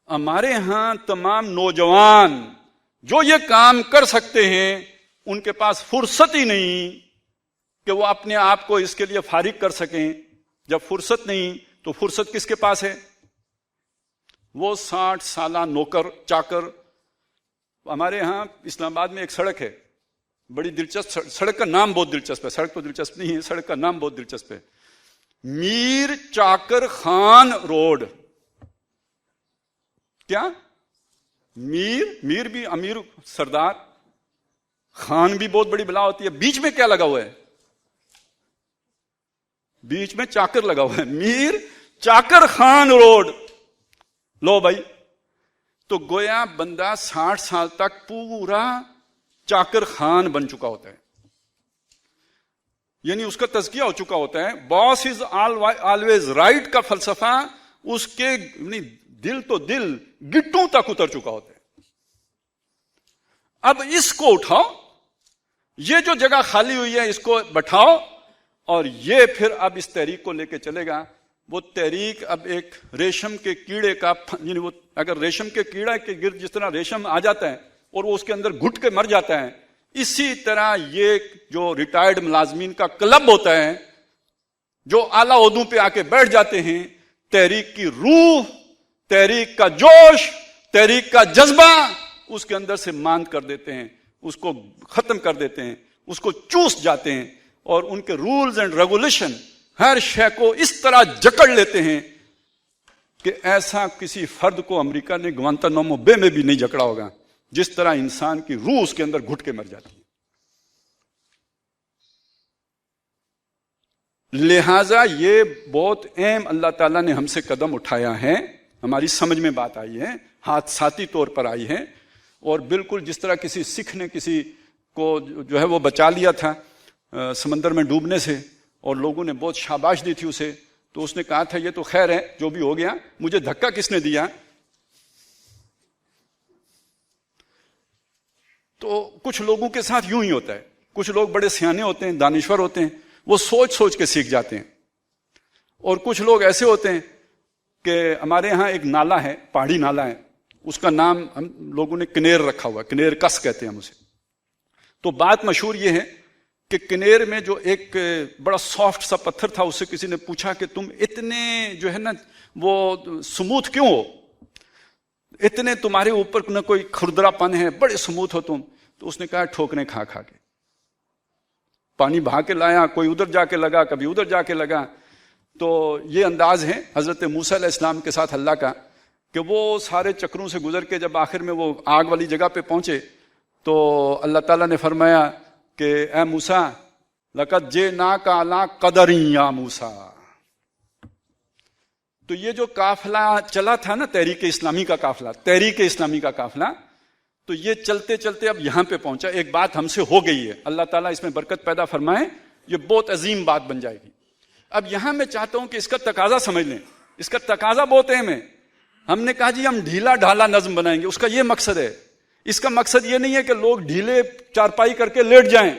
ہمارے ہاں تمام نوجوان جو یہ کام کر سکتے ہیں ان کے پاس فرصت ہی نہیں کہ وہ اپنے آپ کو اس کے لیے فارغ کر سکیں. جب فرصت نہیں تو فرصت کس کے پاس ہے؟ وہ 60 سالہ نوکر چاکر. ہمارے ہاں اسلام آباد میں ایک سڑک ہے بڑی دلچسپ، سڑک کا نام بہت دلچسپ ہے، سڑک تو دلچسپ نہیں ہے، سڑک کا نام بہت دلچسپ ہے، میر چاکر خان روڈ. کیا؟ میر بھی امیر سردار، خان بھی بہت بڑی بلا ہوتی ہے. بیچ میں کیا لگا ہوا ہے؟ بیچ میں چاکر لگا ہوا ہے، میر چاکر خان روڈ. لو بھائی، تو گویا بندہ 60 سال تک پورا چاکر خان بن چکا ہوتا ہے، یعنی اس کا تزکیہ ہو چکا ہوتا ہے. باس از آلویز رائٹ کا فلسفہ اس کے دل تو دل گٹوں تک اتر چکا ہوتا ہے. اب اس کو اٹھاؤ، یہ جو جگہ خالی ہوئی ہے اس کو بٹھاؤ، اور یہ پھر اب اس تحریک کو لے کے چلے گا. وہ تحریک اب ایک ریشم کے کیڑے کا، یعنی وہ اگر ریشم کے کیڑا کے گرد جس طرح ریشم آ جاتا ہے اور وہ اس کے اندر گھٹ کے مر جاتا ہے، اسی طرح یہ جو ریٹائرڈ ملازمین کا کلب ہوتا ہے جو اعلیٰ عہدوں پہ آ کے بیٹھ جاتے ہیں، تحریک کی روح، تحریک کا جوش، تحریک کا جذبہ اس کے اندر سے ماند کر دیتے ہیں، اس کو ختم کر دیتے ہیں، اس کو چوس جاتے ہیں، اور ان کے رولز اینڈ ریگولیشن ہر شے کو اس طرح جکڑ لیتے ہیں کہ ایسا کسی فرد کو امریکہ نے گوانتانامو بے میں بھی نہیں جکڑا ہوگا جس طرح انسان کی روح اس کے اندر گھٹ کے مر جاتی ہے. لہذا یہ بہت اہم اللہ تعالیٰ نے ہم سے قدم اٹھایا ہے، ہماری سمجھ میں بات آئی ہے، حادثاتی طور پر آئی ہے. اور بالکل جس طرح کسی سکھ نے کسی کو جو ہے وہ بچا لیا تھا سمندر میں ڈوبنے سے، اور لوگوں نے بہت شاباش دی تھی اسے، تو اس نے کہا تھا یہ تو خیر ہے جو بھی ہو گیا، مجھے دھکا کس نے دیا؟ تو کچھ لوگوں کے ساتھ یوں ہی ہوتا ہے، کچھ لوگ بڑے سیانے ہوتے ہیں، دانشور ہوتے ہیں، وہ سوچ سوچ کے سیکھ جاتے ہیں، اور کچھ لوگ ایسے ہوتے ہیں کہ ہمارے ہاں ایک نالا ہے، پہاڑی نالا ہے، اس کا نام ہم لوگوں نے کنیر رکھا ہوا، کنیر کس کہتے ہیں ہم اسے. تو بات مشہور یہ ہے کہ کنیر میں جو ایک بڑا سافٹ سا پتھر تھا، اس سے کسی نے پوچھا کہ تم اتنے جو ہے نا وہ سموتھ کیوں ہو، اتنے تمہارے اوپر نہ کوئی کھردرا پن ہے، بڑے سموتھ ہو تم. تو اس نے کہا ٹھوکریں کھا کھا کے، پانی بہا کے لایا، کوئی ادھر جا کے لگا، کبھی ادھر جا کے لگا. تو یہ انداز ہے حضرت موسیٰ علیہ السلام کے ساتھ اللہ کا، کہ وہ سارے چکروں سے گزر کے جب آخر میں وہ آگ والی جگہ پہ پہنچے تو اللہ تعالیٰ نے فرمایا کہ اے موسیٰ لقد جئناک علی قدر یا موسیٰ. تو یہ جو قافلہ چلا تھا نا، تحریک اسلامی کا قافلہ، تحریک اسلامی کا قافلہ، تو یہ چلتے چلتے اب یہاں پہ پہنچا. ایک بات ہم سے ہو گئی ہے، اللہ تعالیٰ اس میں برکت پیدا فرمائے، یہ بہت عظیم بات بن جائے گی. اب یہاں میں چاہتا ہوں کہ اس کا تقاضا سمجھ لیں، اس کا تقاضا بہت اہم ہے. ہم نے کہا جی ہم ڈھیلا ڈھالا نظم بنائیں گے، اس کا یہ مقصد ہے. اس کا مقصد یہ نہیں ہے کہ لوگ ڈھیلے چارپائی کر کے لیٹ جائیں،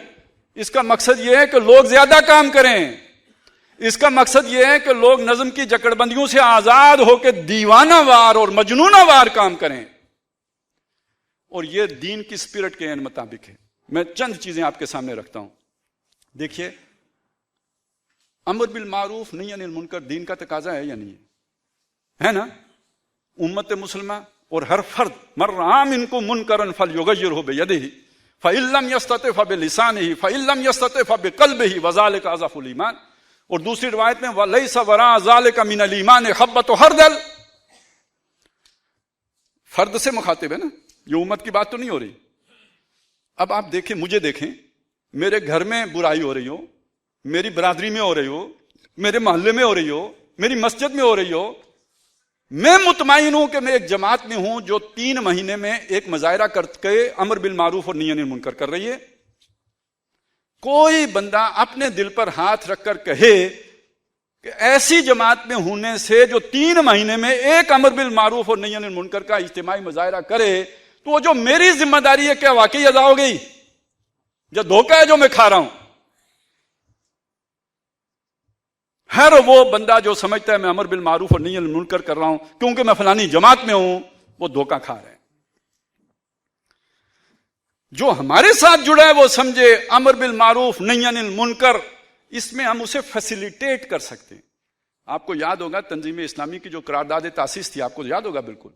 اس کا مقصد یہ ہے کہ لوگ زیادہ کام کریں. اس کا مقصد یہ ہے کہ لوگ نظم کی جکڑ بندیوں سے آزاد ہو کے دیوانہ وار اور مجنونہ وار کام کریں، اور یہ دین کی اسپرٹ کے مطابق ہے. میں چند چیزیں آپ کے سامنے رکھتا ہوں. دیکھیے، امر بالمعروف نہی عن المنکر دین کا تقاضا ہے یا نہیں ہے نا؟ امت مسلمہ اور ہر فرد من رأى منکم منکرا فلیغیرہ بیدہ فإن لم یستطع فبلسانہ فإن لم یستطع فبقلبہ وذلک اضعف الایمان. اور دوسری روایت میں ولیس وراء ذلک من الایمان حبۃ خردل. فرد سے مخاطب ہے نا، یہ امت کی بات تو نہیں ہو رہی. اب آپ دیکھیں، مجھے دیکھیں، میرے گھر میں برائی ہو رہی ہو، میری برادری میں ہو رہی ہو، میرے محلے میں ہو رہی ہو، میری مسجد میں ہو رہی ہو، میں مطمئن ہوں کہ میں ایک جماعت میں ہوں جو 3 مہینے میں ایک مظاہرہ کر کے امر بالمعروف اور نہی عن المنکر کر رہی ہے. کوئی بندہ اپنے دل پر ہاتھ رکھ کر کہے کہ ایسی جماعت میں ہونے سے جو 3 مہینے میں ایک امر بالمعروف اور نہی عن المنکر کا اجتماعی مظاہرہ کرے، تو وہ جو میری ذمہ داری ہے کیا واقعی ادا ہو گئی یا دھوکہ ہے جو میں کھا رہا ہوں؟ ہر وہ بندہ جو سمجھتا ہے میں امر بالمعروف اور نہی عن المنکر کر رہا ہوں کیونکہ میں فلانی جماعت میں ہوں، وہ دھوکہ کھا رہے ہیں. جو ہمارے ساتھ جڑا ہے وہ سمجھے امر بالمعروف نہی عن المنکر، اس میں ہم اسے فیسیلیٹیٹ کر سکتے ہیں. آپ کو یاد ہوگا تنظیم اسلامی کی جو قرارداد تاسیس تھی، آپ کو یاد ہوگا بالکل.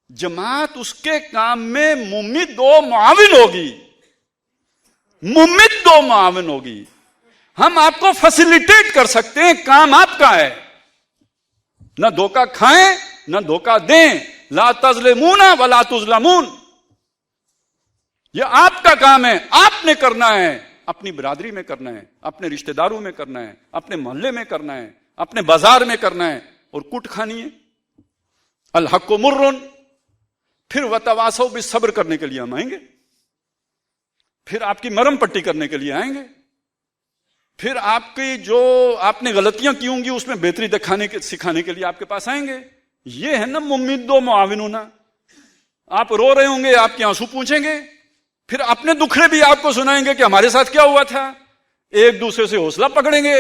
جماعت اس کے کام میں ممد و معاون ہوگی، ممد و معاون ہوگی. ہم آپ کو فیسیلیٹیٹ کر سکتے ہیں، کام آپ کا ہے. نہ دھوکہ کھائیں نہ دھوکہ دیں. لا تظلمون ولا تظلمون، یہ آپ کا کام ہے، آپ نے کرنا ہے. اپنی برادری میں کرنا ہے، اپنے رشتہ داروں میں کرنا ہے، اپنے محلے میں کرنا ہے، اپنے بازار میں کرنا ہے. اور کوٹ کھانی ہے. الحق مرن. پھر وتواصوا بالصبر کرنے کے لیے ہم آئیں گے، پھر آپ کی مرم پٹی کرنے کے لیے آئیں گے، پھر آپ کی جو آپ نے غلطیاں کی ہوں گی اس میں بہتری سکھانے کے لیے آپ کے پاس آئیں گے. یہ ہے نا ممد و معاون ہونا. آپ رو رہے ہوں گے، آپ کے آنسو پوچھیں گے، پھر اپنے دکھڑے بھی آپ کو سنائیں گے کہ ہمارے ساتھ کیا ہوا تھا. ایک دوسرے سے حوصلہ پکڑیں گے.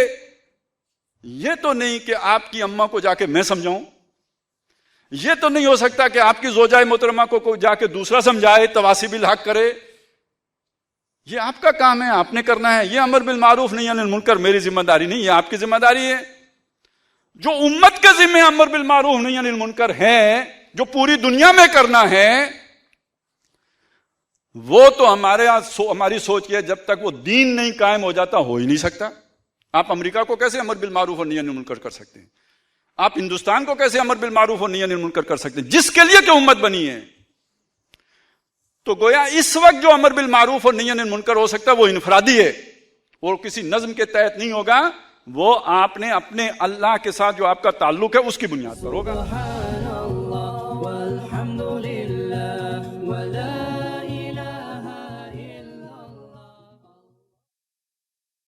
یہ تو نہیں کہ آپ کی اماں کو جا کے میں سمجھاؤں، یہ تو نہیں ہو سکتا کہ آپ کی زوجائے محترمہ کو جا کے دوسرا سمجھائے، تواصی بالحق کرے. یہ آپ کا کام ہے، آپ نے کرنا ہے. یہ امر بالمعروف نہی عن المنکر میری ذمہ داری نہیں، یہ آپ کی ذمہ داری ہے. جو امت کے ذمہ امر بالمعروف نہی عن المنکر ہے، جو پوری دنیا میں کرنا ہے، وہ تو ہماری سوچ یہ ہے جب تک وہ دین نہیں قائم ہو جاتا ہو ہی نہیں سکتا. آپ امریکہ کو کیسے امر بالمعروف اور نہی عن المنکر کر سکتے ہیں؟ آپ ہندوستان کو کیسے امر بالمعروف اور نہی عن المنکر کر سکتے ہیں جس کے لیے کہ امت بنی ہے؟ تو گویا اس وقت جو امر بالمعروف اور نہی عن المنکر ہو سکتا ہے وہ انفرادی ہے اور کسی نظم کے تحت نہیں ہوگا. وہ آپ نے اپنے اللہ کے ساتھ جو آپ کا تعلق ہے اس کی بنیاد پر ہوگا.